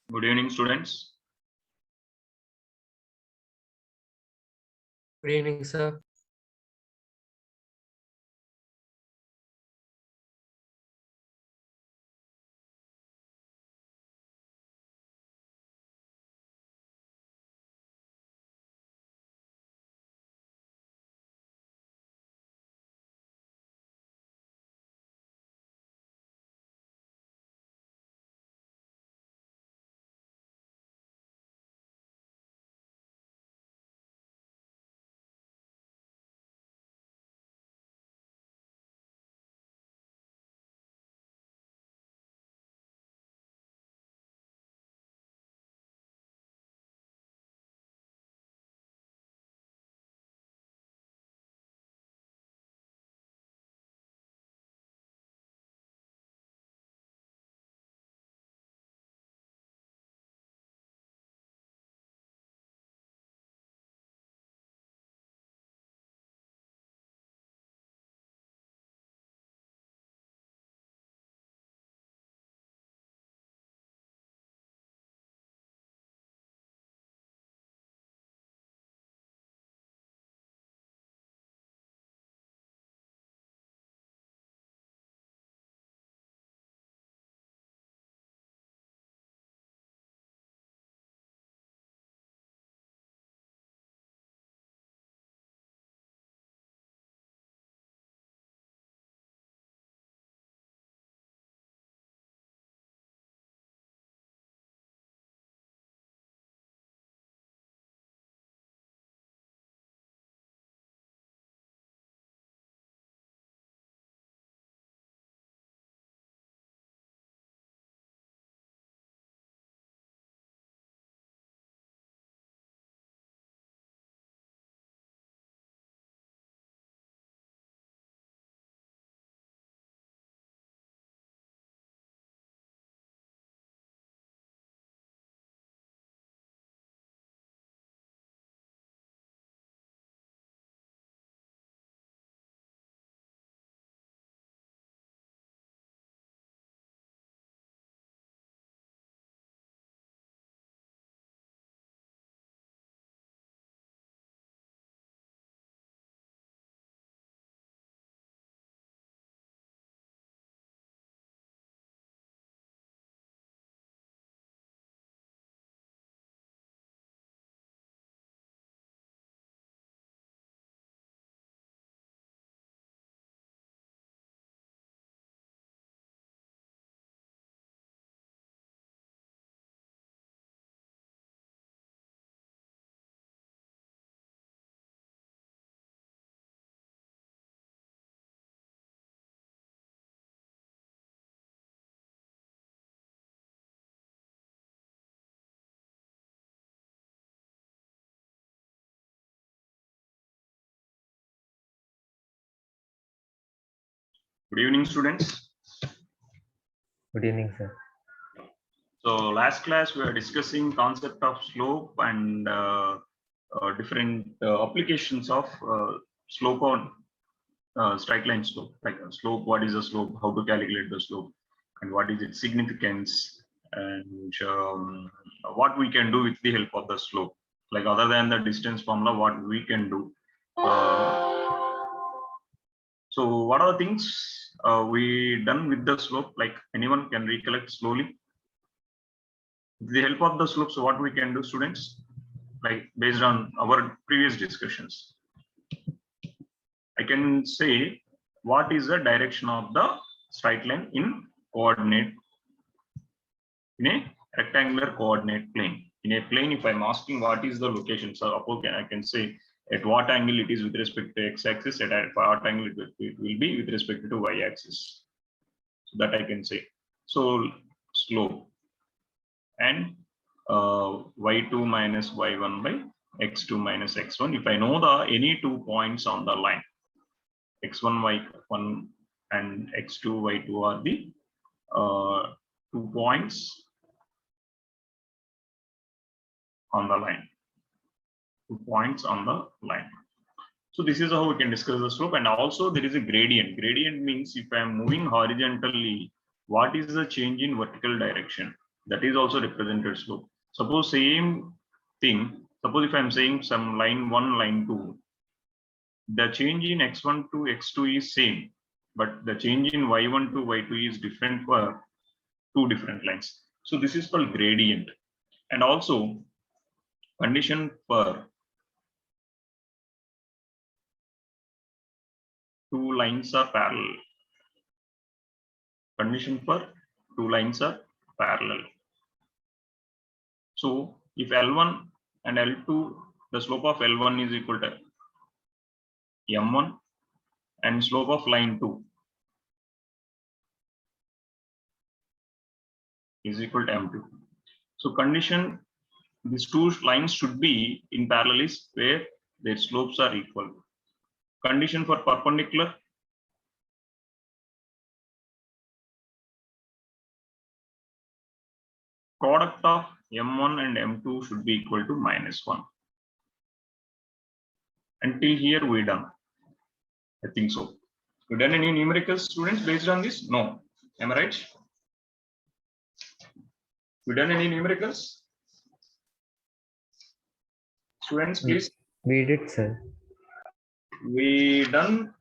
Good evening, students. Good evening, sir. Good evening, students. Good evening, sir. So last class we were discussing concept of slope and different applications of slope on straight line slope. Like a slope, what is a slope? How to calculate the slope, and what is its significance, and what we can do with the help of the slope. Like other than the distance formula, what we can do. So what are the things we done with the slope? Like anyone can recollect slowly? With the help of the slope, so what we can do, students? Like based on our previous discussions, I can say what is the direction of the straight line in coordinate, in a rectangular coordinate plane. In a plane, if I'm asking what is the location, so I can say at what angle it is with respect to x-axis, at what angle it will be with respect to y-axis. So that I can say. So slope and y2 minus y1 by x2 minus x1. If I know the any 2 points on the line, x1 y1 and x2 y2 are the 2 points on the line. 2 points on the line. So this is how we can discuss the slope. And also there is a gradient. Gradient means if I am moving horizontally, what is the change in vertical direction? that is also represented slope. Suppose same thing, suppose if I'm saying some line 1, line 2, the change in x1 to x2 is same, but the change in y1 to y2 is different for two different lines. So this is called gradient. And also condition for two lines are parallel. Condition for two lines are parallel. So if L1 and L2, the slope of L1 is equal to M1 and slope of line 2 is equal to M2. So condition, these two lines should be in parallel is where their slopes are equal. Condition for perpendicular, product of M1 and M2 should be equal to -1. Until here we done. I think so. You done any numericals, students, based on this? No. Am I right? You done any numericals? Students, please. We did, sir. We done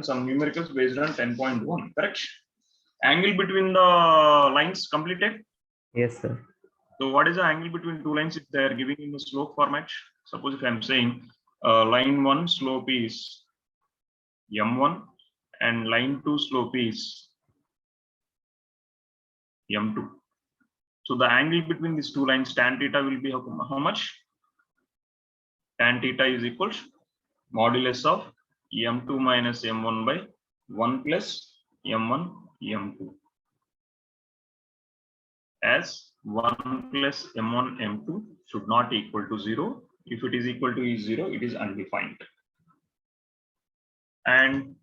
some numericals based on 10.1, correct? Angle between the lines completed. Yes, sir. So what is the angle between two lines if they are giving in the slope format? Suppose if I'm saying line 1 slope is M1 and line 2 slope is M2. So the angle between these two lines, tan theta, will be how much? Tan theta is equal to modulus of M2 minus M1 by 1 plus M1 M2. As 1 plus M1 M2 should not equal to 0. If it is equal to 0, it is undefined. And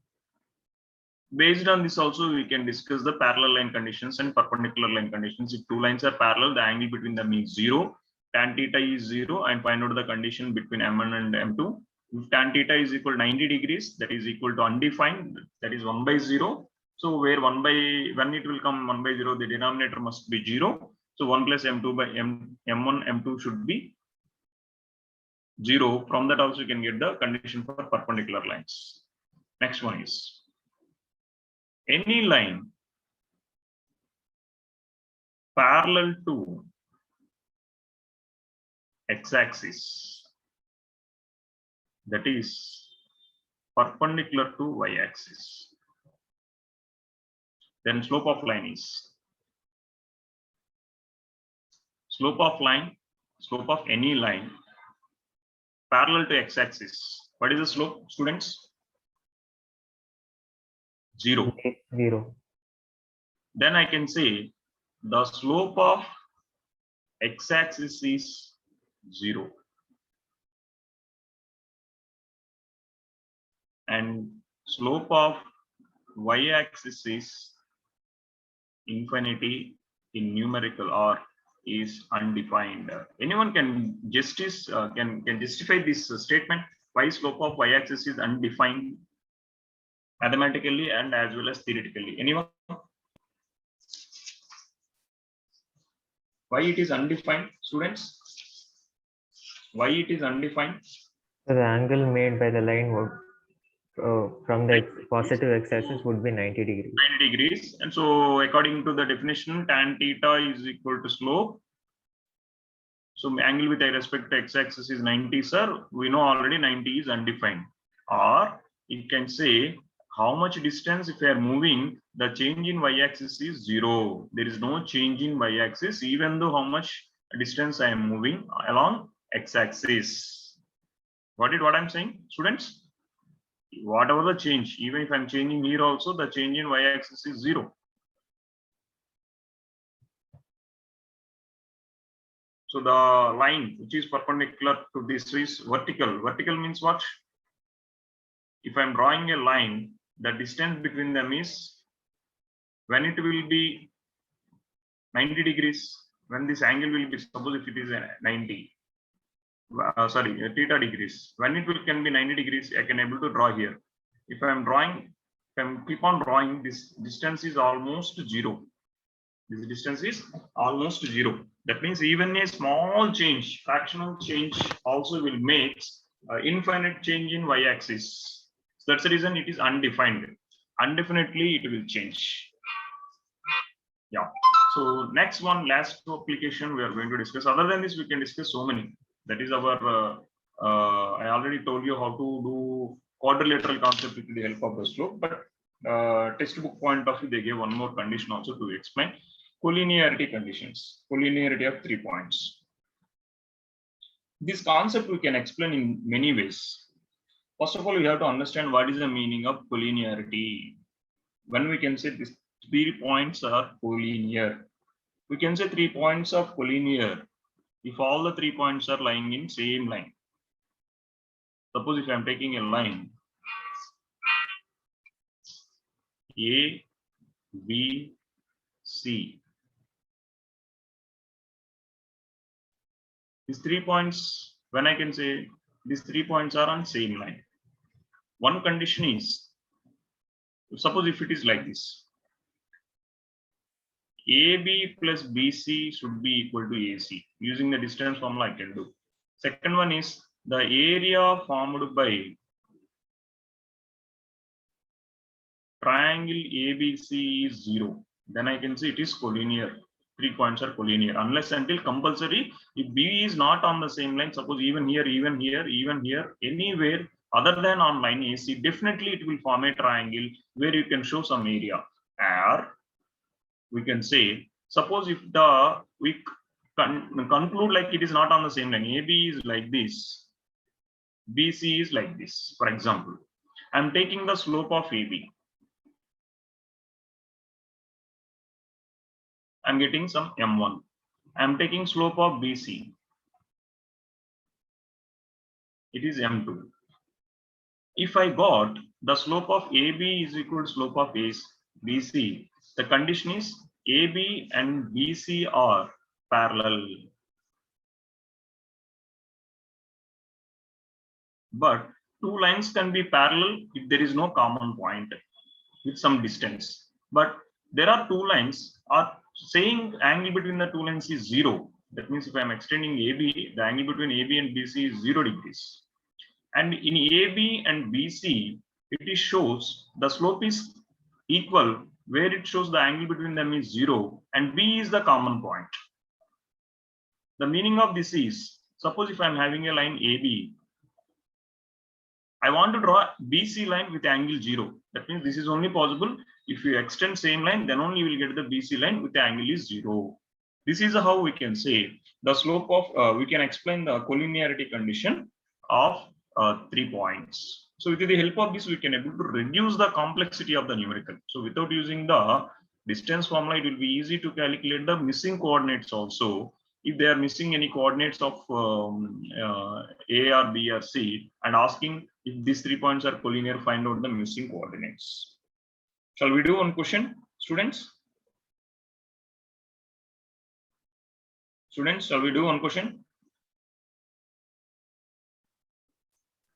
based on this also, we can discuss the parallel line conditions and perpendicular line conditions. If two lines are parallel, the angle between them is 0. Tan theta is 0, and find out the condition between M1 and M2. If tan theta is equal to 90 degrees, that is equal to undefined, that is 1 by 0. So where when it will come 1 by 0, the denominator must be 0. So 1 plus M2 by M1 M2 should be 0. From that also you can get the condition for perpendicular lines. Next one is any line parallel to x-axis, that is perpendicular to y-axis, then slope of line is slope of any line parallel to x-axis. What is the slope, students? 0. 0. Then I can say the slope of x-axis is 0 and slope of y-axis is infinity in numerical or is undefined. Anyone can justify this statement? Why slope of y-axis is undefined mathematically and as well as theoretically? Anyone? Why it is undefined, students? Why it is undefined? So the angle made by the line would from the positive x-axis would be 90 degrees. 90 degrees. And so according to the definition, tan theta is equal to slope. So angle with respect to x-axis is 90, sir. We know already 90 is undefined. Or you can say how much distance if we are moving, the change in y-axis is 0. There is no change in y-axis even though how much distance I am moving along x-axis. What I'm saying, students? Whatever the change, even if I'm changing here also, the change in y-axis is 0. So the line which is perpendicular to this is vertical. Vertical means what? If I'm drawing a line, the distance between them is, when it will be 90 degrees, when this angle will be, suppose if it is 90, theta degrees, when it can be 90 degrees, I can able to draw here. If I'm keep on drawing, this distance is almost 0. This distance is almost 0. That means even a small change, fractional change also will make infinite change in y-axis. So that's the reason it is undefined. Indefinitely it will change. Yeah. So next one, last application we are going to discuss. Other than this, we can discuss so many. That is our. I already told you how to do quadrilateral concept with the help of the slope, but textbook point of view, they gave one more condition also to explain collinearity conditions. Collinearity of 3 points. This concept we can explain in many ways. First of all, we have to understand what is the meaning of collinearity. When we can say these 3 points are collinear, we can say 3 points are collinear if all the 3 points are lying in same line. Suppose if I am taking a line A, B, C. These 3 points, when I can say these 3 points are on same line. One condition is, suppose if it is like this, AB plus BC should be equal to AC. Using the distance formula I can do. Second one is the area formed by triangle ABC is 0. Then I can say it is collinear. 3 points are collinear unless until compulsory. If B is not on the same line, suppose even here, even here, even here, anywhere other than on line AC, definitely it will form a triangle where you can show some area. Or we can say, suppose if we conclude like it is not on the same line, AB is like this, BC is like this. For example, I'm taking the slope of AB. I'm getting some M1. I'm taking slope of BC. It is M2. If I got the slope of AB is equal to slope of BC, the condition is AB and BC are parallel. But two lines can be parallel if there is no common point with some distance. But there are two lines are saying angle between the two lines is 0. That means if I am extending AB, the angle between AB and BC is 0 degrees. And in AB and BC, it shows the slope is equal, where it shows the angle between them is 0 and B is the common point. The meaning of this is, suppose if I am having a line AB, I want to draw BC line with angle 0. That means this is only possible if you extend same line, then only you will get the BC line with the angle is 0. This is how we can say the slope of, we can explain the collinearity condition of 3 points. So with the help of this, we can able to reduce the complexity of the numerical. So without using the distance formula, it will be easy to calculate the missing coordinates also. If they are missing any coordinates of A or B or C, and asking if these 3 points are collinear, find out the missing coordinates. Shall we do one question, students? Students, shall we do one question?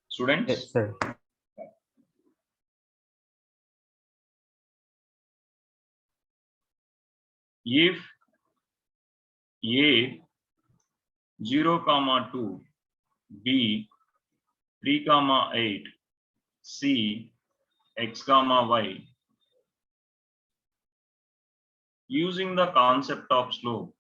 Students? Yes, sir. If A 0, 2, B 3, 8, C X, Y, using the concept of slope,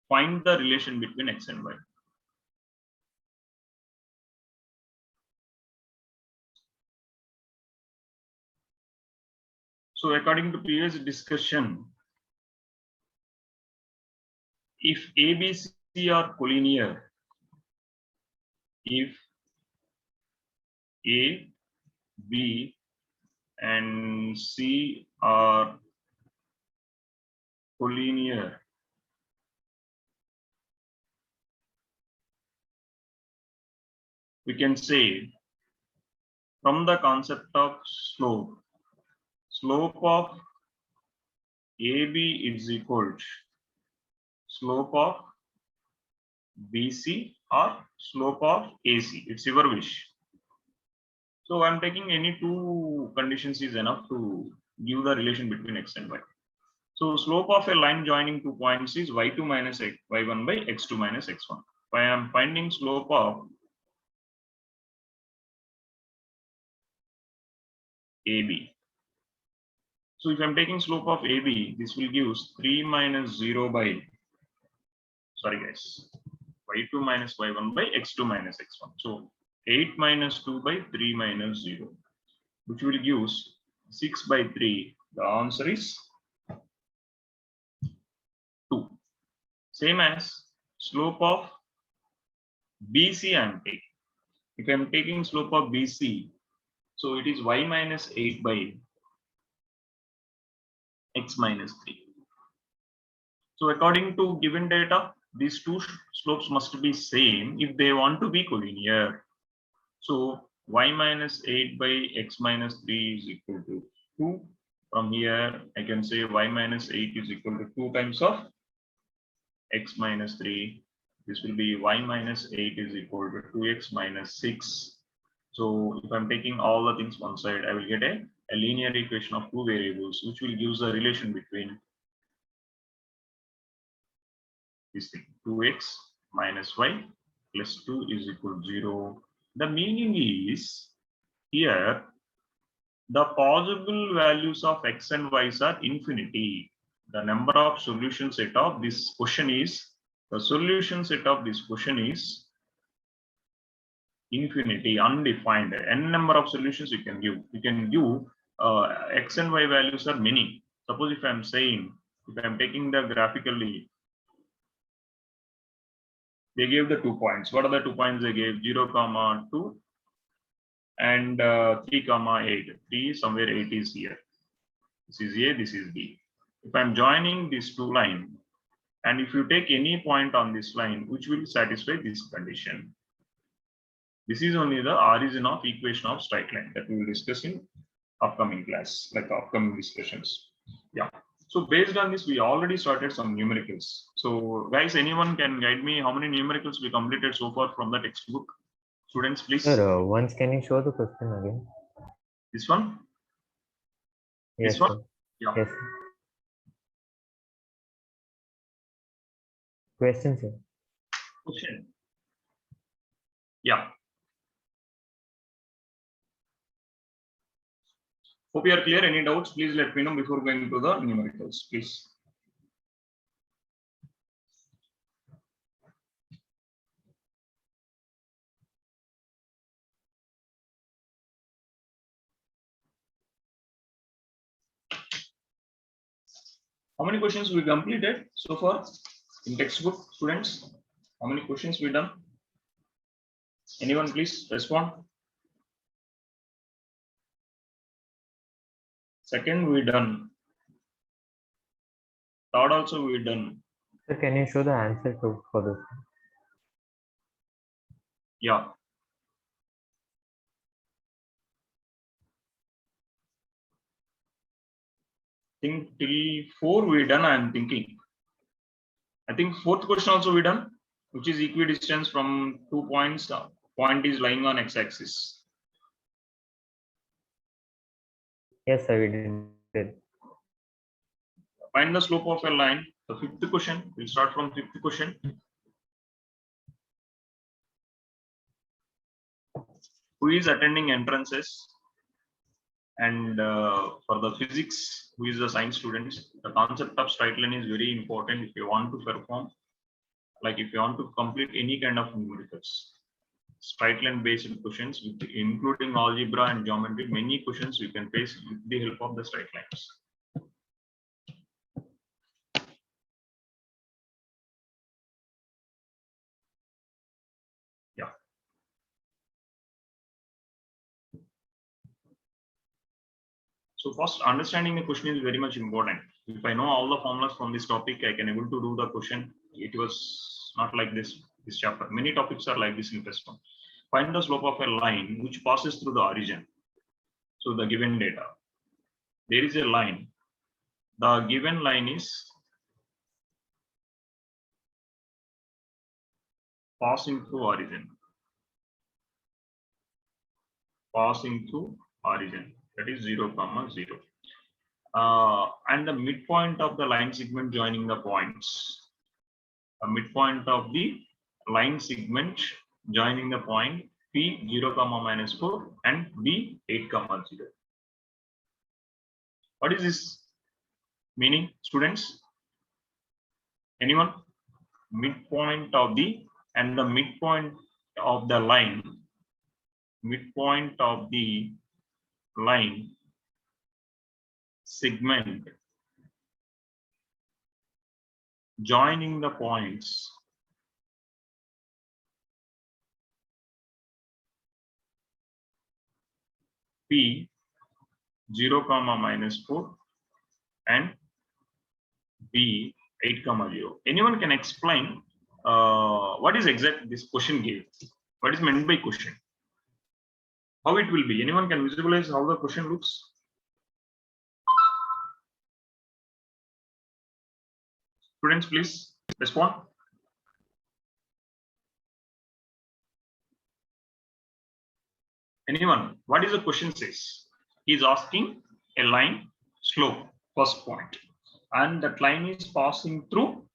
find the relation between X and Y. So according to previous discussion, if A, B, C are collinear, if A, B, and C are collinear, we can say from the concept of slope, slope of AB is equal to slope of BC or slope of AC. It's your wish. So I'm taking any two conditions is enough to give the relation between x and y. So slope of a line joining 2 points is y2 minus y1 by x2 minus x1. If I am finding slope of AB. So if I'm taking slope of AB, this will give 3 minus 0 by, sorry guys, y2 minus y1 by x2 minus x1. So 8 minus 2 by 3 minus 0, which will give 6 by 3. The answer is 2. Same as slope of BC I'm taking. If I'm taking slope of BC, so it is y minus 8 by x minus 3. So according to given data, these two slopes must be same if they want to be collinear. So y minus 8 by x minus 3 is equal to 2. From here, I can say y minus 8 is equal to 2 times of x minus 3. This will be y minus 8 is equal to 2x minus 6. So if I'm taking all the things one side, I will get a linear equation of two variables, which will give the relation between this thing, 2x minus y plus 2 is equal to 0. The meaning is here, the possible values of x and y are infinity. The number of solution set of this question is, the solution set of this question is infinity, undefined. N number of solutions you can give. You can give x and y values are many. Suppose if I'm saying, if I'm taking the graphically, they gave the 2 points. What are the 2 points they gave? 0, 2 and 3, 8. 3 somewhere 8 is here. This is A, this is B. If I'm joining these two lines, and if you take any point on this line, which will satisfy this condition. This is only the origin of equation of straight line that we will discuss in upcoming class, like upcoming discussions. Yeah. So based on this, we already started some numericals. So guys, anyone can guide me how many numericals we completed so far from the textbook? Students, please. Sir, once can you show the question again? This one? Yes, This one? sir. Yeah. Yes. Question, sir. Question. Yeah. Hope you are clear. Any doubts, please let me know before going to the numericals, please. How many questions we completed so far in textbook, students? How many questions we done? Anyone please respond? Second we done. Third also we done. Sir, can you show the answer for this? Yeah. Think till 4 we done, I am thinking. I think fourth question also we done, which is equidistance from 2 points. Point is lying on x-axis. Yes, sir, we did. Find the slope of a line. The fifth question. We'll start from fifth question. Who is attending entrances? And for the physics, who is the science students? The concept of straight line is very important if you want to perform, like if you want to complete any kind of numericals. Straight line based questions, including algebra and geometry, many questions you can face with the help of the straight lines. Yeah. So first, understanding the question is very much important. If I know all the formulas from this topic, I can able to do the question. It was not like this chapter. Many topics are like this in test one. Find the slope of a line which passes through the origin. So the given data, there is a line. The given line is passing through origin. Passing through origin, that is 0, 0. And the midpoint of the line segment joining the points. A midpoint of the line segment joining the point P 0, -4 and B 8, 0. What is this meaning, students? Anyone? Midpoint of the and the midpoint of the line. Midpoint of the line segment joining the points P 0, -4 and B 8, 0. Anyone can explain what is exact this question gave? What is meant by question? How it will be? Anyone can visualize how the question looks? Students, please respond. Anyone? What is the question says? He is asking a line slope, first point, and that line is passing through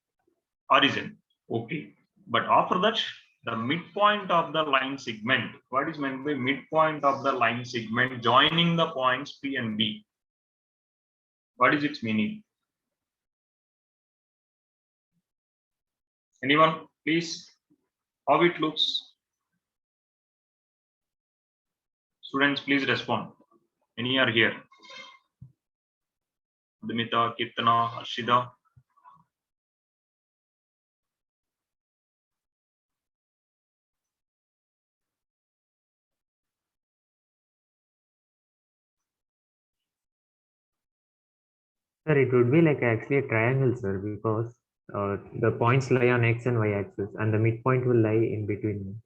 origin. Okay, but after that, the midpoint of the line segment. What is meant by midpoint of the line segment joining the points P and B? What is its meaning? Anyone, please? How it looks? Students, please respond. Any are here? Dimita, Kirtana, Harshida. Sir, it would be like actually a triangle, sir, because the points lie on X and Y axis, and the midpoint will lie in between.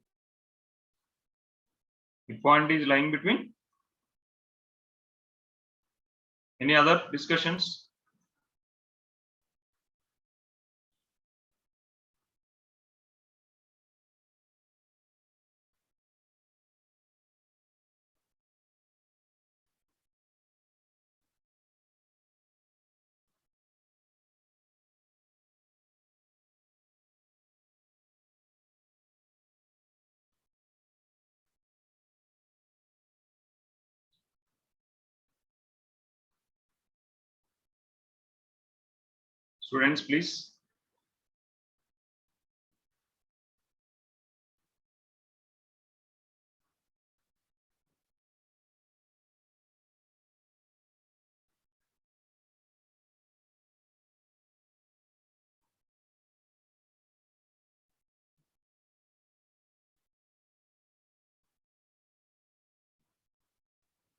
Midpoint is lying between. Any other discussions? Students, please.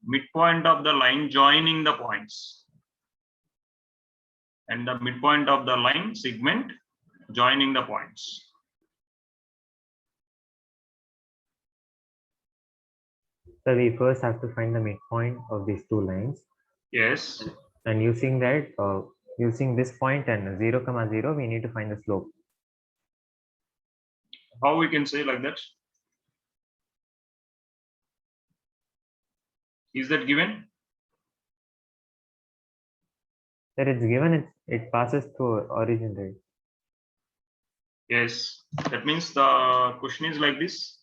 Midpoint of the line joining the points. And the midpoint of the line segment joining the points. So we first have to find the midpoint of these two lines. Yes. And using that, using this point and 0, 0, we need to find the slope. How we can say like that? Is that given? That it's given, it passes through origin, right? Yes. That means the question is like this.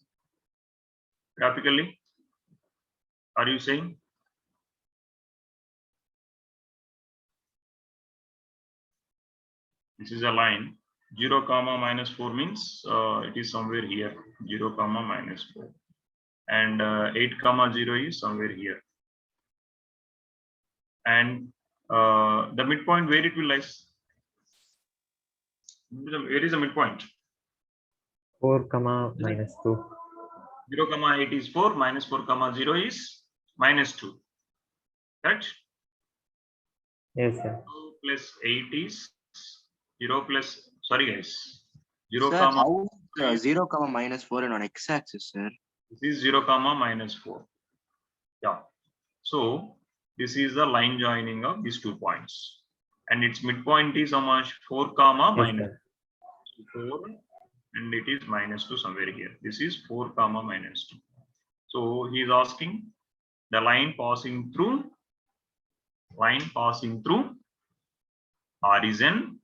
Graphically. Are you saying? This is a line. 0, -4 means it is somewhere here. 0, -4. And 8, 0 is somewhere here. And the midpoint, where it will lie? Where is the midpoint? 4, -2. 0, 8 is 4, -4, 0 is -2. Correct? Yes, sir. 2 plus 8 is 0 plus, sorry guys. 0, Sir, how is 0, -4 and on x-axis, sir? This is 0, -4. Yeah. So this is the line joining of these 2 points. And its midpoint is how much? 4, Yes, -4 and it is -2 somewhere here. This is 4 comma -2. So he is asking the line passing through horizon.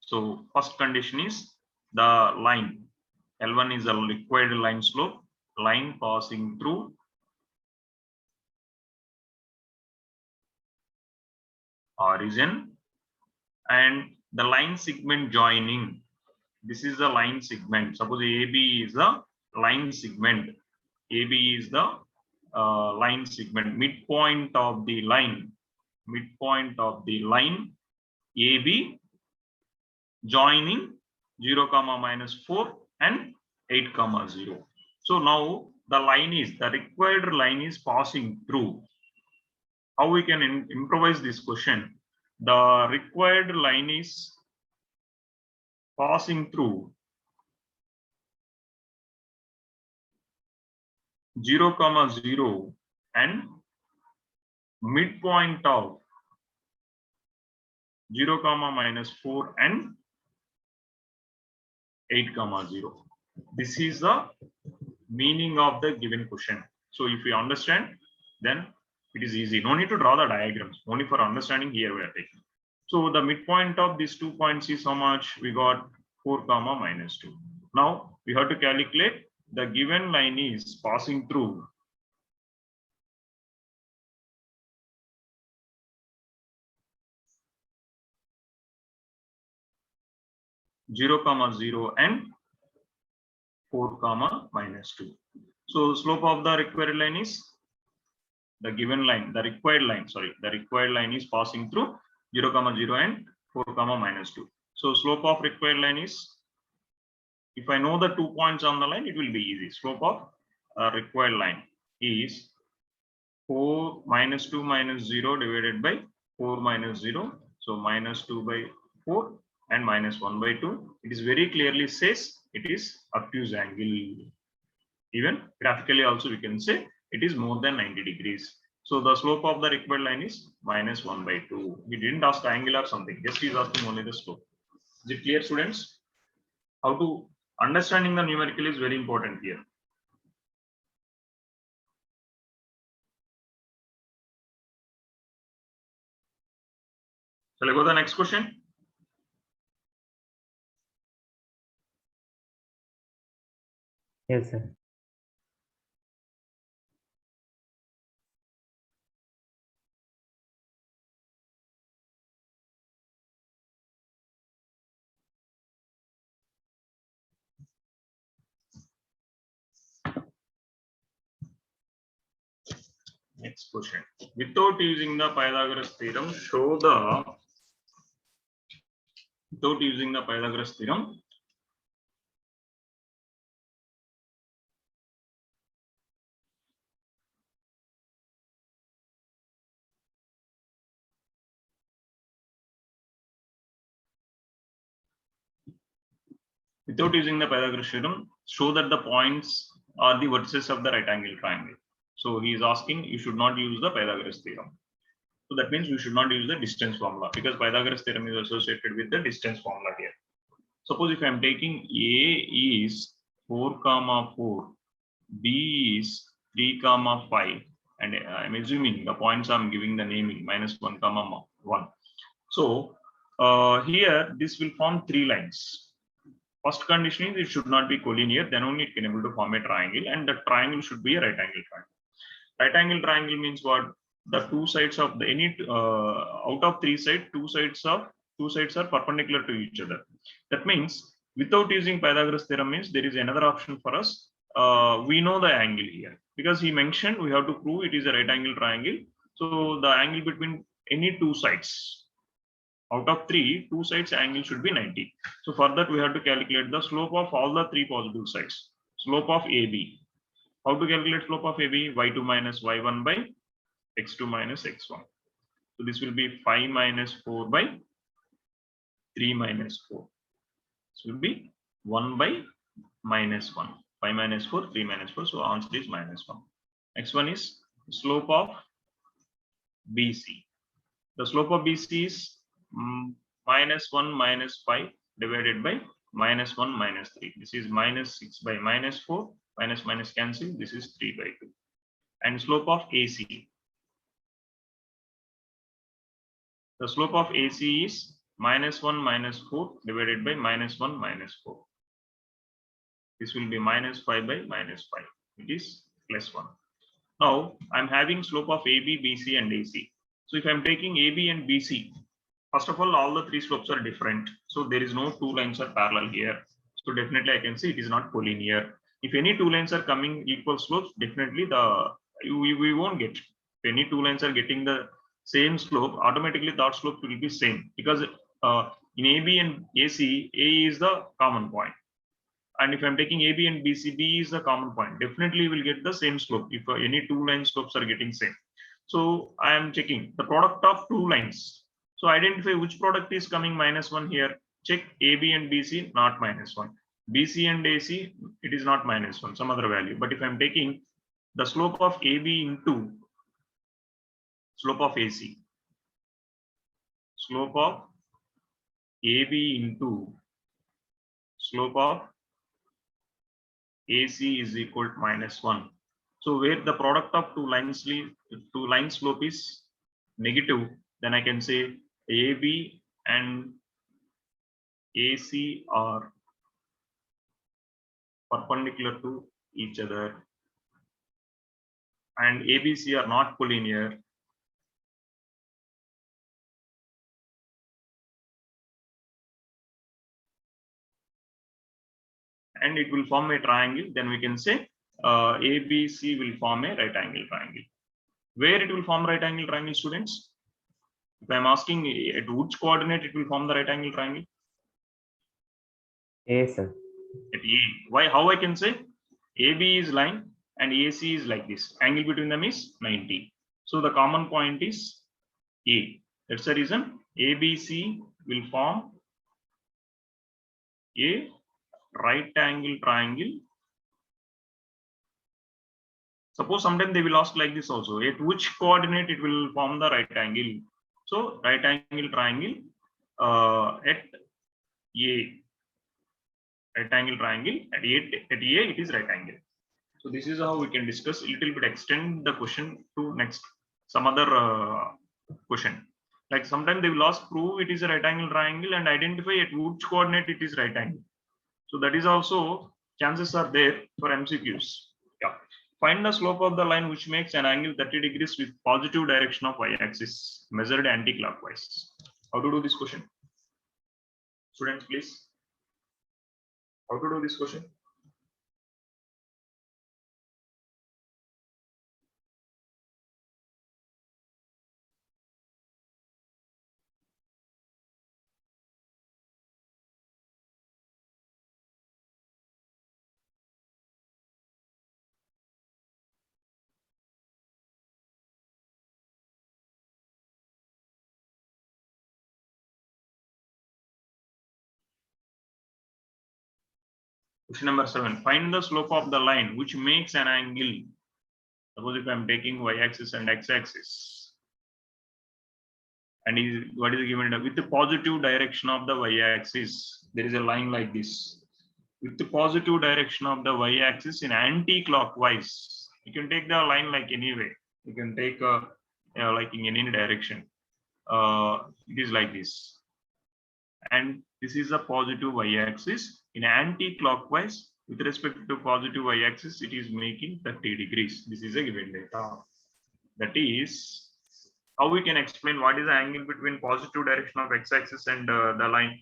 So first condition is the line L1 is a required line slope, line passing through horizon, and the line segment joining. This is the line segment. Suppose AB is the line segment. AB is the line segment. Midpoint of the line. Midpoint of the line AB joining 0 comma -4 and 8 comma 0. So now the line is the required line is passing through. How we can improvise this question? The required line is passing through 0 comma 0 and midpoint of 0 comma -4 and 8 comma 0. This is the meaning of the given question. So if we understand, then it is easy. No need to draw the diagrams. Only for understanding here we are taking. So the midpoint of these 2 points is how much? We got 4 comma -2. Now we have to calculate the given line is passing through 0 comma 0 and 4 comma -2. So slope of the required line is the given line, the required line is passing through 0 comma 0 and 4 comma -2. So slope of required line is, if I know the 2 points on the line, it will be easy. Slope of required line is 4 -2 -0 divided by 4 -0. So -2 by 4 and -1/2. It is very clearly says it is obtuse angle. Even graphically also we can say it is more than 90 degrees. So the slope of the required line is -1/2. He didn't ask angle or something, just he is asking only the slope. Is it clear, students? How to understanding the numerical is very important here. Shall I go to the next question? Yes, sir. Next question. Without using the Pythagoras theorem, show the without using the Pythagoras theorem, without using the Pythagoras theorem, show that the points are the vertices of the right angle triangle. So he is asking you should not use the Pythagoras theorem. So that means we should not use the distance formula, because Pythagoras theorem is associated with the distance formula here. Suppose if I am taking A is 4 comma 4, B is 3 comma 5, and I am assuming the points I am giving the naming -1 comma 1. So here this will form 3 lines. First condition is it should not be collinear, then only it can able to form a triangle, and the triangle should be a right angle triangle. Right angle triangle means what? The 2 sides of the any out of 3 sides, 2 sides are perpendicular to each other. That means without using Pythagoras theorem means there is another option for us. We know the angle here because he mentioned we have to prove it is a right angle triangle. So the angle between any 2 sides, out of 3, 2 sides angle should be 90. So for that we have to calculate the slope of all the 3 possible sides. Slope of AB. How to calculate slope of AB? y2 minus y1 by x2 minus x1. So this will be 5 minus 4 by 3 minus 4. This will be 1 by -1. 5 minus 4, 3 minus 4. So answer is -1. Next one is slope of BC. The slope of BC is -1 minus 5 divided by minus 1, minus 3. This is minus 6 by minus 4, minus minus cancel. This is 3 by 2. And slope of AC. The slope of AC is minus 1, minus 4 divided by minus 1, minus 4. This will be minus 5 by minus 5. It is plus 1. Now I'm having slope of AB, BC, and AC. So if I'm taking AB and BC, first of all the three slopes are different. So there is no two lines are parallel here. So definitely I can say it is not collinear. If any two lines are coming equal slopes, definitely we won't get. If any two lines are getting the same slope, automatically that slope will be same, because in AB and AC, A is the common point. And if I'm taking AB and BC, B is the common point. Definitely will get the same slope if any two line slopes are getting same. So I am checking the product of two lines. So identify which product is coming minus 1 here. Check AB and BC, not minus 1. BC and AC, it is not minus 1, some other value. But if I'm taking the slope of AB into slope of AC, slope of AB into slope of AC is equal to minus 1. So where the product of two line slope is negative, then I can say AB and AC are perpendicular to each other, and ABC are not collinear. And it will form a triangle. Then we can say ABC will form a right angle triangle. Where it will form right angle triangle, students? If I'm asking at which coordinate it will form the right angle triangle? A, sir. At A. Why? How I can say? AB is line and AC is like this. Angle between them is 90. So the common point is A. That's the reason ABC will form a right angle triangle. Suppose sometimes they will ask like this also, at which coordinate it will form the right angle. So right angle triangle at A. Right angle triangle at A it is right angle. So this is how we can discuss a little bit, extend the question to next some other question. Like sometimes they will ask, prove it is a right angle triangle and identify at which coordinate it is right angle. So that is also chances are there for MCQs. Yeah. Find the slope of the line which makes an angle 30 degrees with positive direction of y-axis measured anti-clockwise. How to do this question? Students, please. How to do this question? Question number 7. Find the slope of the line which makes an angle. Suppose if I am taking y-axis and x-axis, and what is given with the positive direction of the y-axis, there is a line like this. With the positive direction of the y-axis in anti-clockwise, you can take the line like any way. You can take like in any direction. It is like this, and this is a positive y-axis in anti-clockwise. With respect to positive y-axis, it is making 30 degrees. This is a given data. That is how we can explain what is the angle between positive direction of x-axis and the line.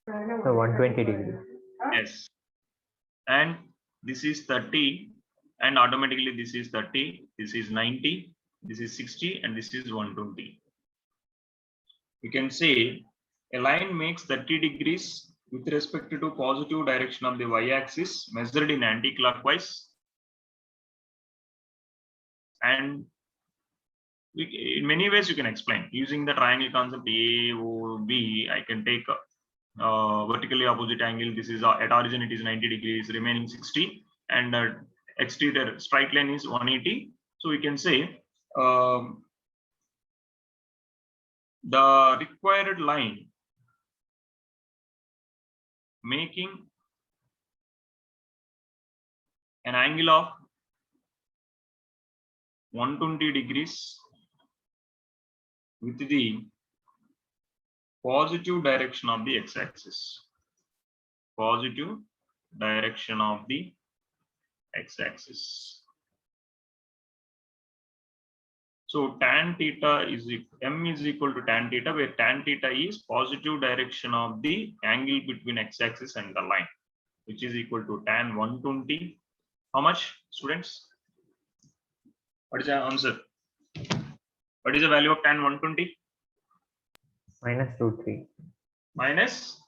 So 120 degrees. Yes. And this is 30, and automatically this is 30, this is 90, this is 60, and this is 120. We can say a line makes 30 degrees with respect to positive direction of the y-axis measured in anti-clockwise. And in many ways you can explain using the triangle concept AOB. I can take vertically opposite angle. This is at origin it is 90 degrees, remaining 60, and exterior straight line is 180. So we can say the required line making an angle of 120 degrees with the positive direction of the x-axis. Positive direction of the x-axis. So tan theta is m is equal to tan theta, where tan theta is positive direction of the angle between x-axis and the line, which is equal to tan 120. How much, students? What is the answer? What is the value of tan 120? Minus root 3. Minus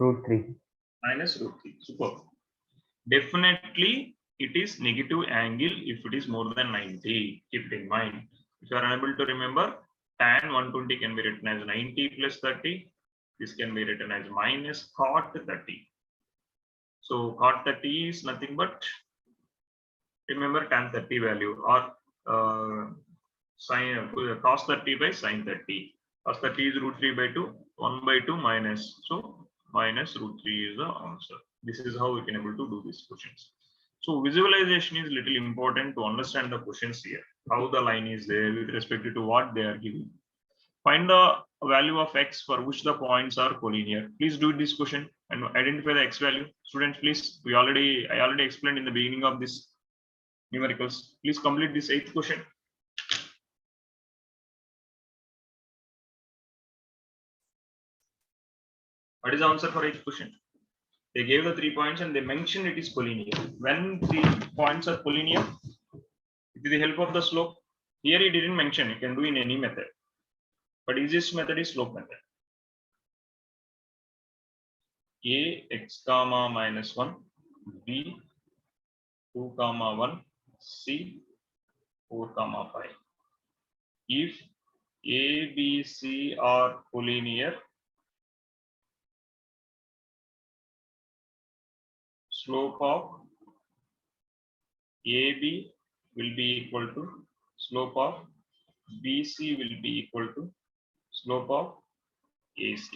Root 3. minus root 3. Super. Definitely it is negative angle if it is more than 90. Keep it in mind. If you are unable to remember, tan 120 can be written as 90 plus 30. This can be written as minus cot 30. So cot 30 is nothing but, remember, tan 30 value, or sin cos 30 by sin 30. Cos 30 is root 3 by 2, 1 by 2 minus. So minus root 3 is the answer. This is how we can able to do these questions. So visualization is little important to understand the questions here. How the line is there with respect to what they are giving. Find the value of x for which the points are collinear. Please do this question and identify the x value. Students, please. I already explained in the beginning of this numericals. Please complete this 8th question. What is the answer for each question? They gave the 3 points and they mentioned it is collinear. When 3 points are collinear, with the help of the slope, here he didn't mention, you can do in any method. But easiest method is slope method. A x comma minus 1, B 2 comma 1, C 4 comma 5. If A, B, C are collinear, slope of AB will be equal to slope of BC will be equal to slope of AC.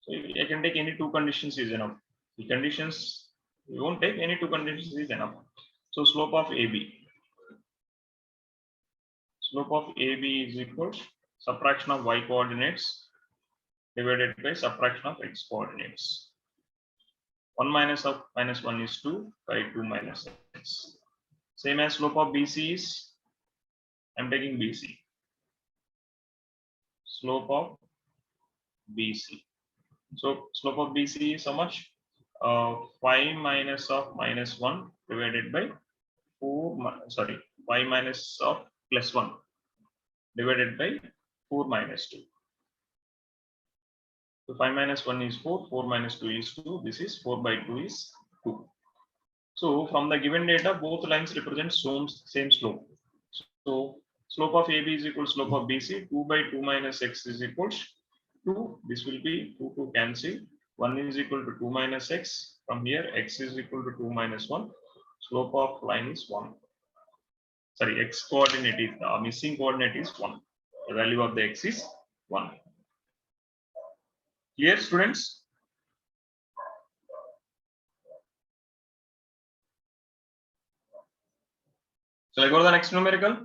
So I can take any 2 conditions is enough. The conditions, we won't take any 2 conditions is enough. So slope of AB. Slope of AB is equal to subtraction of y coordinates divided by subtraction of x coordinates. 1 minus of minus 1 is 2 by 2 minus x. Same as slope of BC is, I'm taking BC. Slope of BC. So slope of BC is how much? 5 minus of minus 1 divided by 5 minus of plus 1 divided by 4 minus 2. So 5 minus 1 is 4, 4 minus 2 is 2. This is 4 by 2 is 2. So from the given data, both lines represent same slope. So slope of AB is equal to slope of BC. 2 by 2 minus x is equal to 2. This will be 2 to cancel. 1 is equal to 2 minus x. From here, x is equal to 2 minus 1. Slope of line is 1. Sorry, x coordinate is the missing coordinate is 1. The value of the x is 1. Clear, students? Shall I go to the next numerical?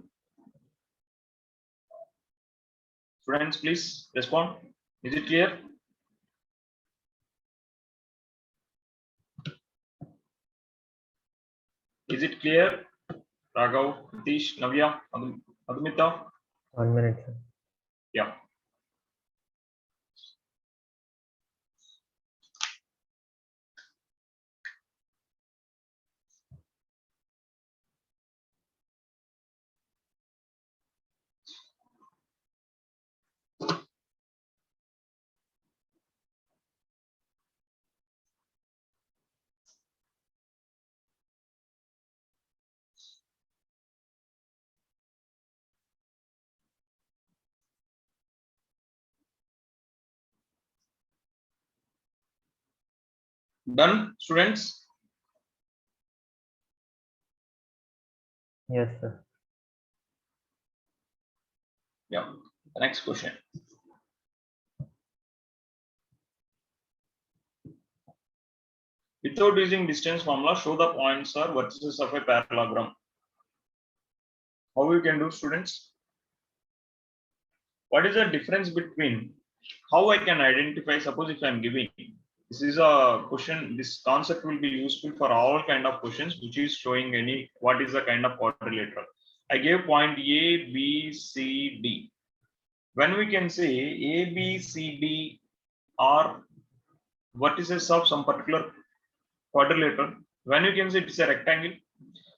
Students, please respond. Is it clear? Is it clear? Raghav, Nitish, Navya, Admita? 1 minute, sir. Yeah. Done, students? Yes, sir. Yeah. The next question. Without using distance formula, show the points or vertices of a parallelogram. How we can do, students? What is the difference between how I can identify? Suppose if I am giving, this is a question, this concept will be useful for all kind of questions which is showing any what is the kind of quadrilateral. I gave point A, B, C, D. When we can say A, B, C, D are vertices of some particular quadrilateral, when you can say it's a rectangle,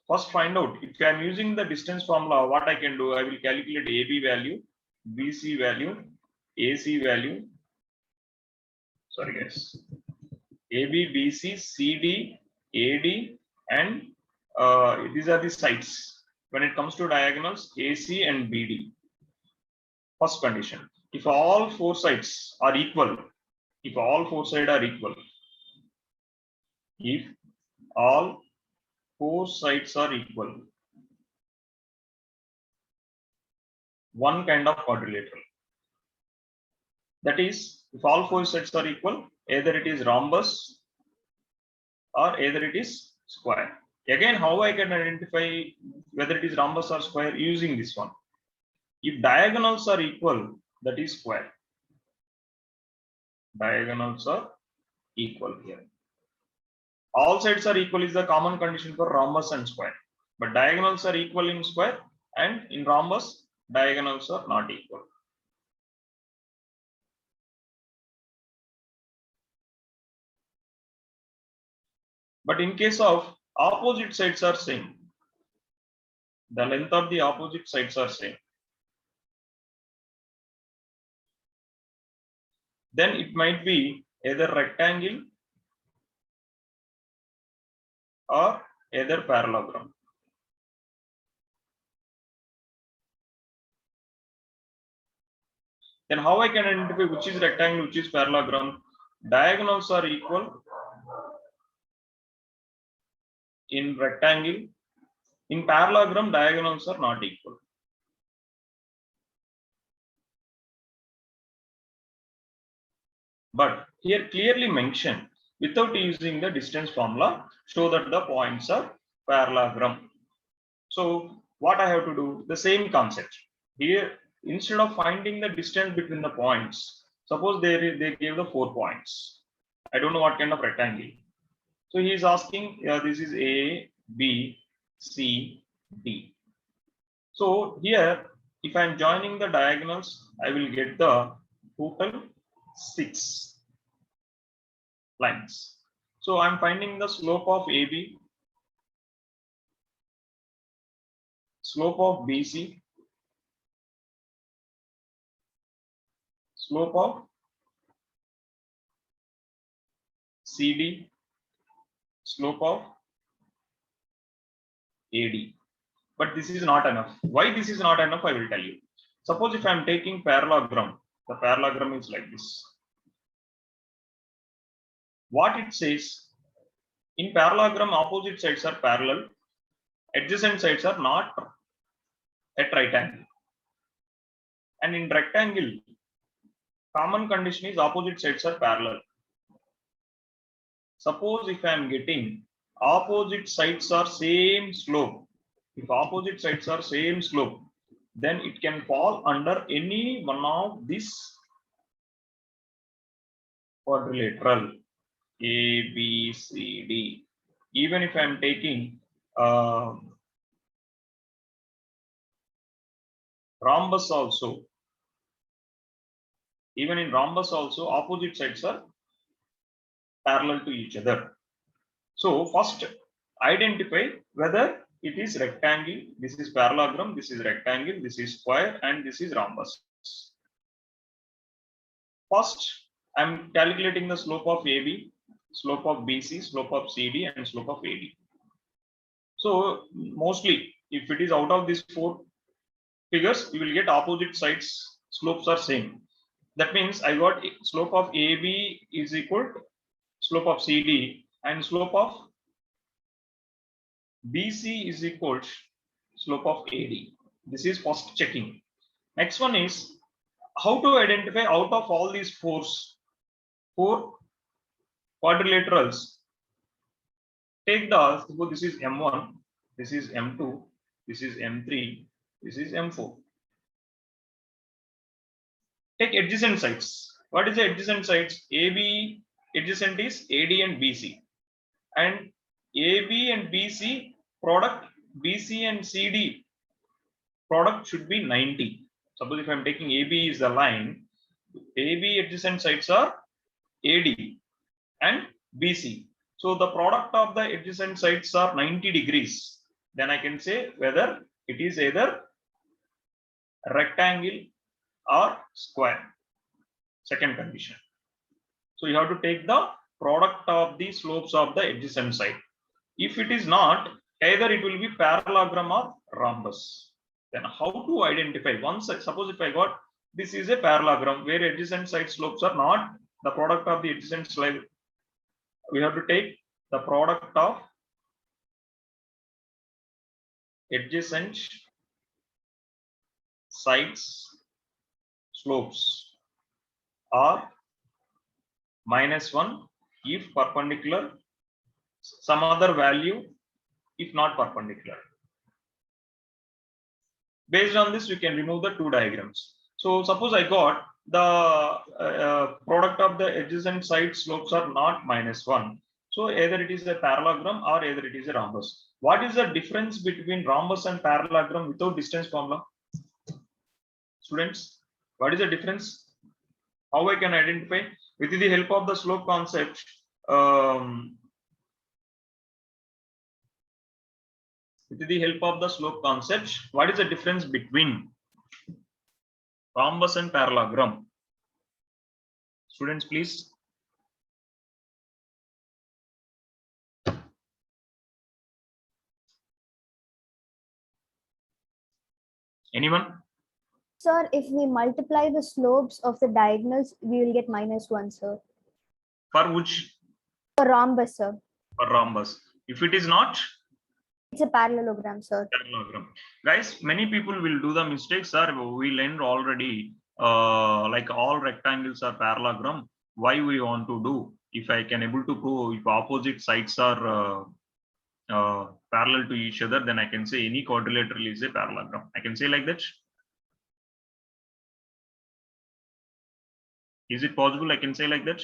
first find out if I am using the distance formula, what I can do, I will calculate AB value, BC value, AC value, sorry guys, AB, BC, CD, AD, and these are the sides. When it comes to diagonals, AC and BD. First condition, if all four sides are equal, if all four sides are equal, if all four sides are equal, one kind of quadrilateral. That is, if all four sides are equal, either it is rhombus or either it is square. Again, how I can identify whether it is rhombus or square using this one. If diagonals are equal, that is square. Diagonals are equal here. All sides are equal is the common condition for rhombus and square. But diagonals are equal in square, and in rhombus, diagonals are not equal. But in case of opposite sides are same, the length of the opposite sides are same, then it might be either rectangle or either parallelogram. Then how I can identify which is rectangle, which is parallelogram? Diagonals are equal in rectangle. In parallelogram, diagonals are not equal. But here clearly mentioned, without using the distance formula, show that the points are parallelogram. So what I have to do? The same concept. Here, instead of finding the distance between the points, suppose they gave the 4 points. I don't know what kind of rectangle. So he is asking, this is A, B, C, D. So here, if I am joining the diagonals, I will get the total 6 lines. So I am finding the slope of AB, slope of BC, slope of CD, slope of AD. But this is not enough. Why this is not enough, I will tell you. Suppose if I am taking parallelogram, the parallelogram is like this. What it says, in parallelogram, opposite sides are parallel, adjacent sides are not at right angle. And in rectangle, common condition is opposite sides are parallel. Suppose if I am getting opposite sides are same slope, if opposite sides are same slope, then it can fall under any one of this quadrilateral A, B, C, D. Even if I am taking rhombus also, even in rhombus also, opposite sides are parallel to each other. So first identify whether it is rectangle, this is parallelogram, this is rectangle, this is square, and this is rhombus. First, I am calculating the slope of AB, slope of BC, slope of CD, and slope of AD. So mostly, if it is out of these 4 figures, you will get opposite sides slopes are same. That means I got slope of AB is equal to slope of CD, and slope of BC is equal to slope of AD. This is first checking. Next one is how to identify out of all these four quadrilaterals, take the, suppose this is M1, this is M2, this is M3, this is M4. Take adjacent sides. What is the adjacent sides? AB adjacent is AD and BC. And AB and BC product, BC and CD product should be 90. Suppose if I'm taking AB is the line, AB adjacent sides are AD and BC. So the product of the adjacent sides are 90 degrees. Then I can say whether it is either rectangle or square. Second condition. So you have to take the product of the slopes of the adjacent side. If it is not, either it will be parallelogram or rhombus. Then how to identify? Once, suppose if I got this is a parallelogram where adjacent side slopes are not the product of the adjacent side, we have to take the product of adjacent sides slopes are -1 if perpendicular, some other value if not perpendicular. Based on this, we can remove the two diagrams. So suppose I got the product of the adjacent side slopes are not -1. So either it is a parallelogram or either it is a rhombus. What is the difference between rhombus and parallelogram without distance formula? Students, what is the difference? How I can identify? With the help of the slope concept, with the help of the slope concept, what is the difference between rhombus and parallelogram? Students, please. Anyone? Sir, if we multiply the slopes of the diagonals, we will get -1, sir. For which? For rhombus, sir. For rhombus. If it is not? It's a parallelogram, sir. Parallelogram. Guys, many people will do the mistake, sir. We learned already like all rectangles are parallelogram. Why we want to do? If I can able to prove if opposite sides are parallel to each other, then I can say any quadrilateral is a parallelogram. I can say like that. Is it possible? I can say like that.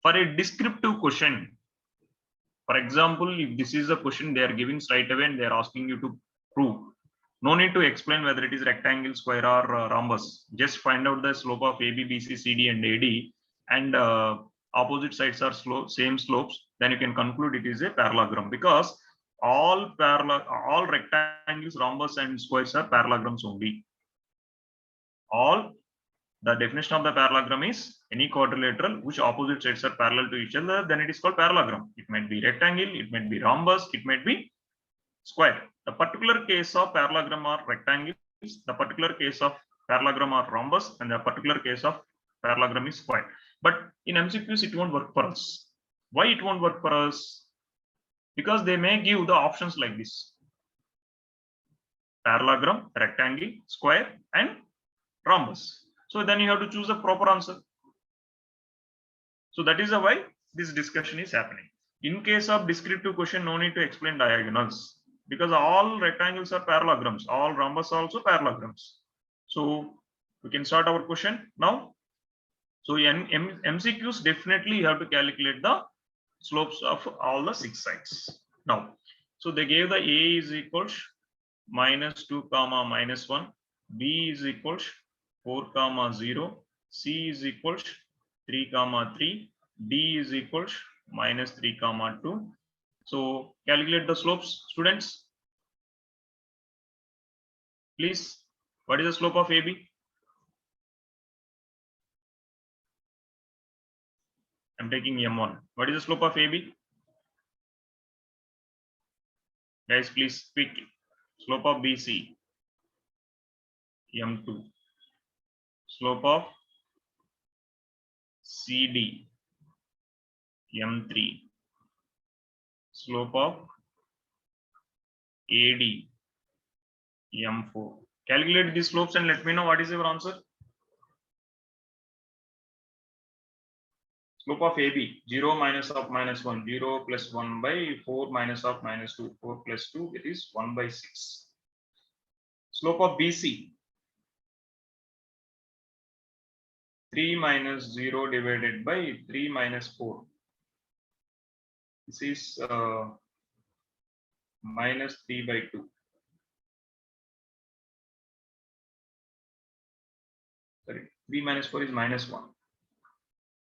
For a descriptive question, for example, if this is a question they are giving straight away and they are asking you to prove, no need to explain whether it is rectangle, square, or rhombus. Just find out the slope of AB, BC, CD, and AD, and opposite sides are same slopes. Then you can conclude it is a parallelogram, because all rectangles, rhombus, and squares are parallelograms only. The definition of the parallelogram is any quadrilateral which opposite sides are parallel to each other, then it is called parallelogram. It might be rectangle, it might be rhombus, it might be square. The particular case of parallelogram are rectangles, the particular case of parallelogram are rhombus, and the particular case of parallelogram is square. But in MCQs, it won't work for us. Why it won't work for us? Because they may give the options like this: parallelogram, rectangle, square, and rhombus. So then you have to choose the proper answer. So that is why this discussion is happening. In case of descriptive question, no need to explain diagonals, because all rectangles are parallelograms, all rhombus are also parallelograms. So we can start our question now. So in MCQs, definitely you have to calculate the slopes of all the 6 sides. Now, so they gave the A is equals -2, -1, B is equals 4, 0, C is equals 3, 3, D is equals -3, 2. So calculate the slopes, students. Please, what is the slope of AB? I'm taking M1. What is the slope of AB? Guys, please speak. Slope of BC, M2. Slope of CD, M3. Slope of AD, M4. Calculate these slopes and let me know what is your answer. Slope of AB, 0 minus of minus 1, 0 plus 1 by 4 minus of minus 2, 4 plus 2, it is 1 by 6. Slope of BC, 3 minus 0 divided by 3 minus 4. This is minus 3 by 2. Sorry, 3 minus 4 is minus 1.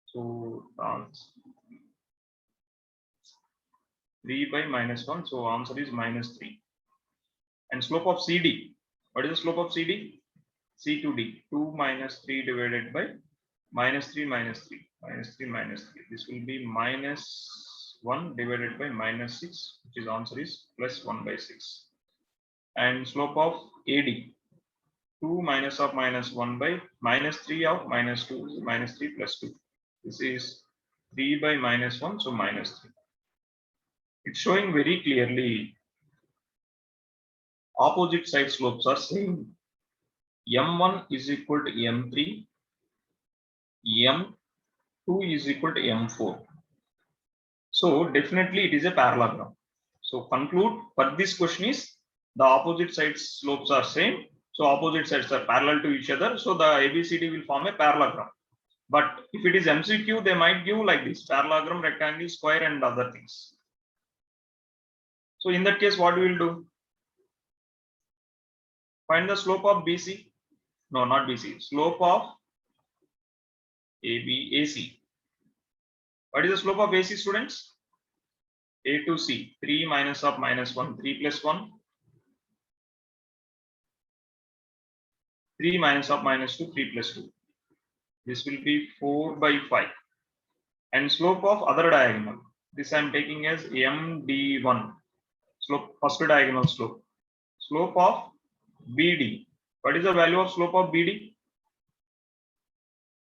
So 3 by minus 1. So answer is minus 3. And slope of CD. What is the slope of CD? C to D. 2 minus 3 divided by minus 3 minus 3. Minus 3 minus 3. This will be minus 1 divided by minus 6, which is answer is plus 1 by 6. And slope of AD. 2 minus of minus 1 by minus 3 of minus 2, minus 3 plus 2. This is 3 by minus 1, so minus 3. It's showing very clearly opposite side slopes are same. M1 is equal to M3, M2 is equal to M4. So definitely it is a parallelogram. So conclude for this question is the opposite side slopes are same. So opposite sides are parallel to each other. So the ABCD will form a parallelogram. But if it is MCQ, they might give like this: parallelogram, rectangle, square, and other things. So in that case, what we will do? Find the slope of BC. No, not BC. Slope of AC. What is the slope of AC, students? A to C. 3 minus of minus 1. 3 plus 1. 3 minus of minus 2. 3 plus 2. This will be 4 by 5. And slope of other diagonal. This I am taking as MD1. Slope, first diagonal slope. Slope of BD. What is the value of slope of BD?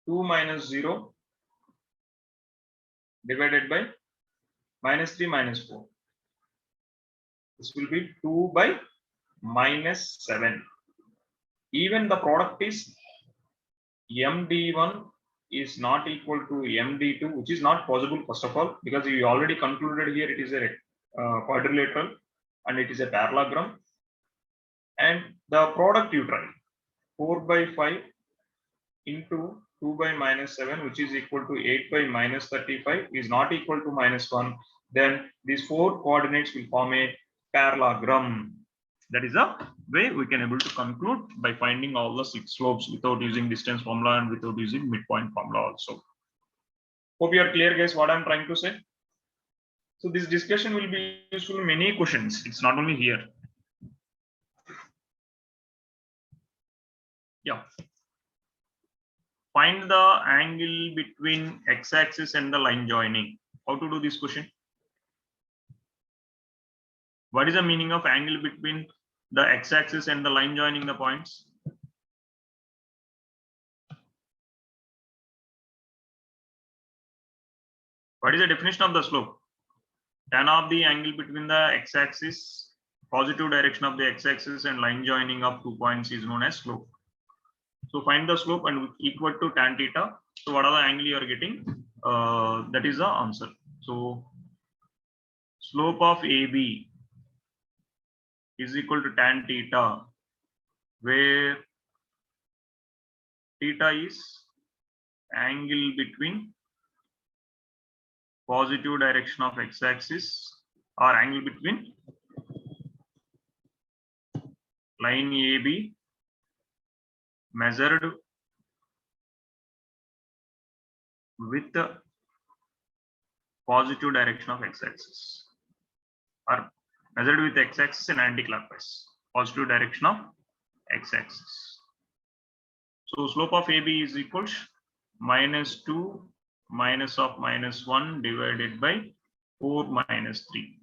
2 minus 0 divided by minus 3 minus 4. This will be 2 by minus 7. Even the product is MD1 is not equal to MD2, which is not possible, first of all, because we already concluded here it is a quadrilateral and it is a parallelogram. And the product you try 4 by 5 into 2 by minus 7, which is equal to 8 by minus 35, is not equal to minus 1. Then these 4 coordinates will form a parallelogram. That is a way we can able to conclude by finding all the 6 slopes without using distance formula and without using midpoint formula also. Hope you are clear, guys, what I'm trying to say. So this discussion will be useful in many questions. It's not only here. Yeah. Find the angle between x-axis and the line joining. How to do this question? What is the meaning of angle between the x-axis and the line joining the points? What is the definition of the slope? Tan of the angle between the x-axis, positive direction of the x-axis and line joining of 2 points is known as slope. So find the slope and equal to tan theta. So what are the angle you are getting? That is the answer. So slope of AB is equal to tan theta, where theta is angle between positive direction of x-axis or angle between line AB measured with the positive direction of x-axis, or measured with x-axis and anti-clockwise, positive direction of x-axis. So slope of AB is equals minus 2 minus of minus 1 divided by 4 minus 3,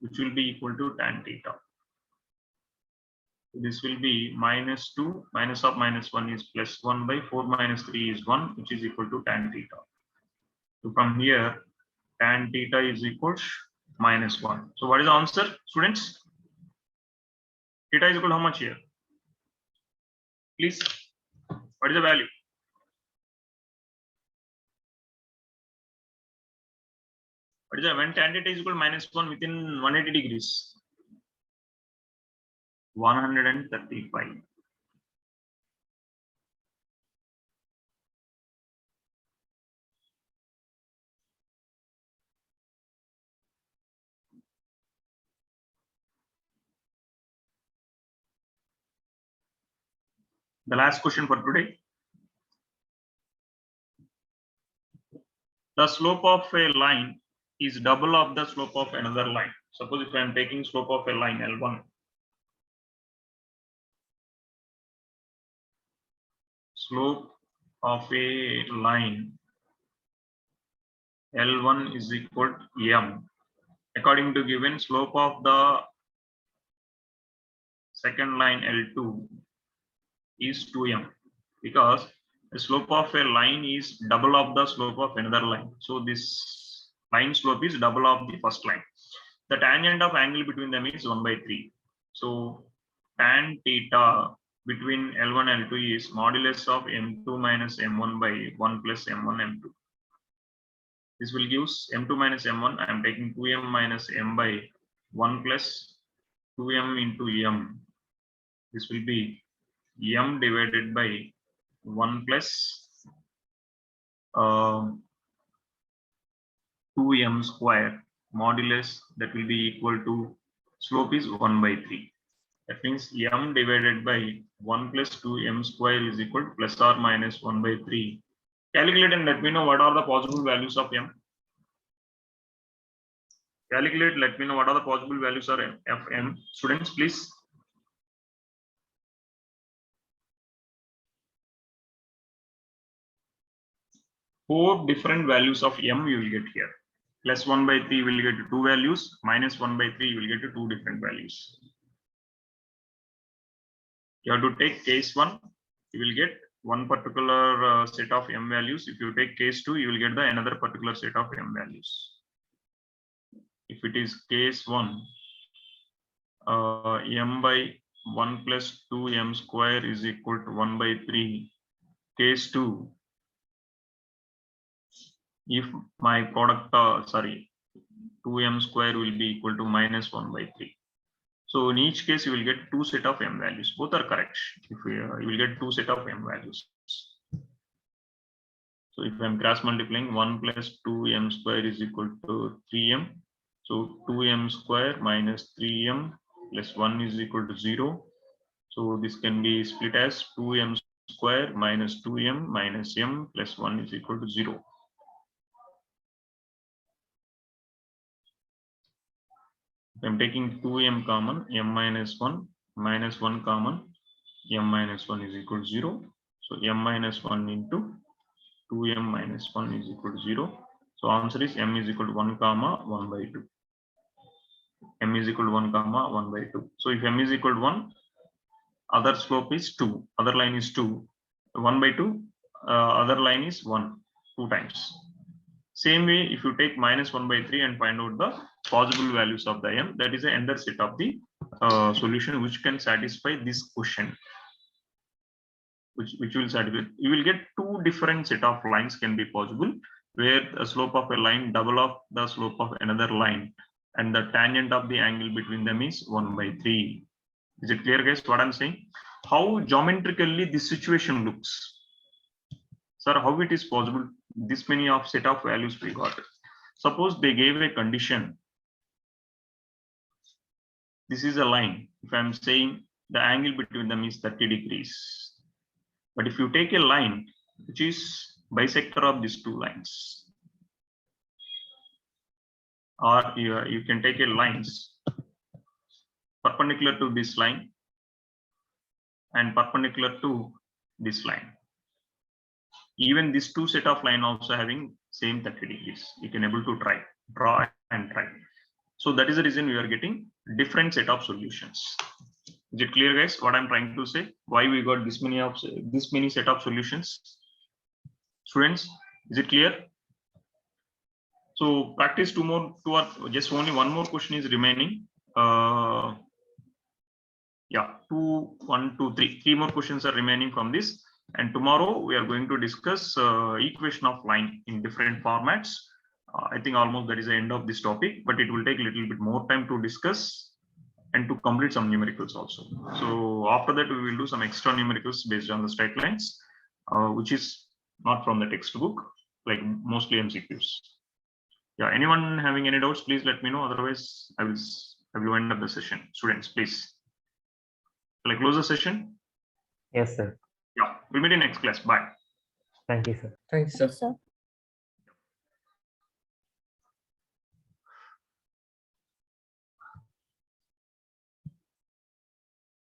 which will be equal to tan theta. This will be minus 2 minus of minus 1 is plus 1 by 4 minus 3 is 1, which is equal to tan theta. So from here, tan theta is equals minus 1. So what is the answer, students? Theta is equal to how much here? Please, what is the value? What is that? When tan theta is equal to -1 within 180 degrees. 135. The last question for today. The slope of a line is double of the slope of another line. Suppose if I am taking slope of a line L1. Slope of a line L1 is equal to M. According to given slope of the second line L2 is 2M, because the slope of a line is double of the slope of another line. So this line slope is double of the first line. The tangent of angle between them is 1/3. So tan theta between L1 and L2 is modulus of M2 minus M1 by 1 plus M1 M2. This will give M2 minus M1. I am taking 2M minus M by 1 plus 2M into M. This will be M divided by 1 plus 2M square modulus, that will be equal to slope is 1/3. That means M divided by 1 plus 2M square is equal to plus or minus 1/3. Calculate and let me know what are the possible values of M. Calculate, let me know what are the possible values of M. Students, please. Four different values of M you will get here. Plus 1/3 will get to 2 values, minus 1/3 you will get to 2 different values. You have to take case 1, you will get one particular set of M values. If you take case 2, you will get the another particular set of M values. If it is case 1, M by 1 plus 2M square is equal to 1/3. Case 2, if my product, 2M square will be equal to minus 1/3. So in each case, you will get 2 set of M values. Both are correct. If you will get 2 set of M values. So if I'm cross multiplying, 1 plus 2M square is equal to 3M. So 2M square minus 3M plus 1 is equal to 0. So this can be split as 2M square minus 2M minus M plus 1 is equal to 0. I'm taking 2M common, M minus 1 common, M minus 1 is equal to 0. So M minus 1 into 2M minus 1 is equal to 0. So answer is M is equal to 1 comma 1/2. M is equal to 1 comma 1/2. So if M is equal to 1, other slope is 2, other line is 2, 1/2, other line is 1, 2 times. Same way, if you take minus 1/3 and find out the possible values of the M, that is another set of the solution which can satisfy this question. Which will satisfy. You will get 2 different set of lines can be possible, where the slope of a line double of the slope of another line, and the tangent of the angle between them is 1/3. Is it clear, guys, what I'm saying? How geometrically this situation looks? Sir, how it is possible? This many of set of values we got. Suppose they gave a condition. This is a line. If I'm saying the angle between them is 30 degrees. But if you take a line which is bisector of these 2 lines, or you can take a lines perpendicular to this line and perpendicular to this line. Even these 2 set of line also having same 30 degrees. You can able to draw and try. So that is the reason we are getting different set of solutions. Is it clear, guys, what I'm trying to say? Why we got this many set of solutions? Students, is it clear? So practice 2 more, just only 1 more question is remaining. Yeah, 2, 1, 2, 3. 3 more questions are remaining from this. And tomorrow we are going to discuss equation of line in different formats. I think almost that is the end of this topic, but it will take a little bit more time to discuss and to complete some numericals also. So after that, we will do some extra numericals based on the straight lines, which is not from the textbook, like mostly MCQs. Yeah, anyone having any doubts, please let me know. Otherwise, I will wind up the session. Students, please. Shall I close the session? Yes, sir. Yeah, we'll meet in next class. Bye. Thank you, sir. Thanks, sir. Yes, sir.